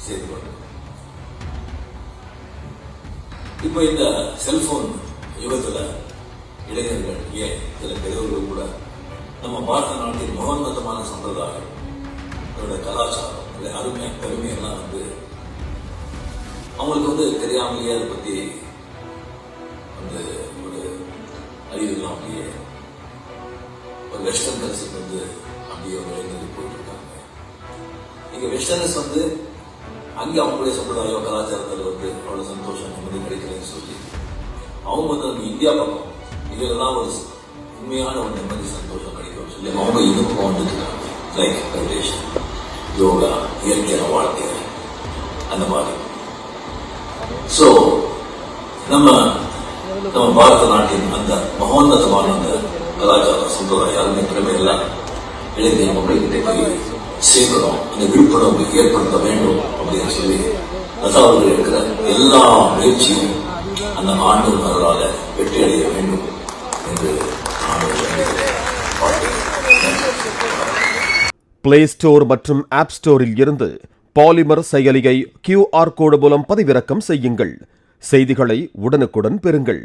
செய்து கொண்டு இப்போ இந்த செல்போன் யுகத்தில் இளைஞர்கள் ஏன் சில பெரியவர்கள் கூட நம்ம பாரத நாட்டின் மகோன்னதமான சம்பிரதாயம், அதோட கலாச்சாரம், அருமை பெருமையெல்லாம் அவங்களுக்கு தெரியாமலேயே அதை பற்றி ஒரு அறிவுலாம் அப்படியே ஒரு வெஸ்டர்ன் கல்ச்சருக்கு அப்படியே ஒரு இளைஞர்கள் போயிட்டு இருக்காங்க. இங்க வெஸ்டர்னஸ் அங்கே அவங்களுடைய சம்பிரதாயம் கலாச்சாரத்தில் அவ்வளோ சந்தோஷம் நிம்மதி கிடைக்கிறேன்னு சொல்லி அவங்க நம்ம இந்தியா பக்கம் இதுலதான் ஒரு உண்மையான ஒரு நிம்மதி சந்தோஷம் கிடைக்கும் சொல்லி அவங்க இந்த பக்கம் வந்துருக்காங்க. லைக் மெடிடேஷன், யோகா, இயற்கையான வாழ்க்கை, அந்த மாதிரி. ஸோ நம்ம பாரத நாட்டின் அந்த மகோன்னதமான அந்த கலாச்சார சம்பிரதாயம் அருமை திறமை எல்லாம் இளைஞர் மக்கள்கிட்ட போய் சேர்க்கணும், அந்த விழிப்புணர்வு ஏற்படுத்த வேண்டும் அப்படின்னு சொல்லி லதா அவர்கள் இருக்கிற எல்லா முயற்சியும் அந்த ஆண்டவர் அவர்களால் வெற்றி அடைய வேண்டும் என்று பிளே ஸ்டோர் மற்றும் ஆப் ஸ்டோரில் இருந்து பாலிமர் செயலியை QR கோடு மூலம் பதிவிறக்கம் செய்யுங்கள். செய்திகளை உடனுக்குடன் பெறுங்கள்.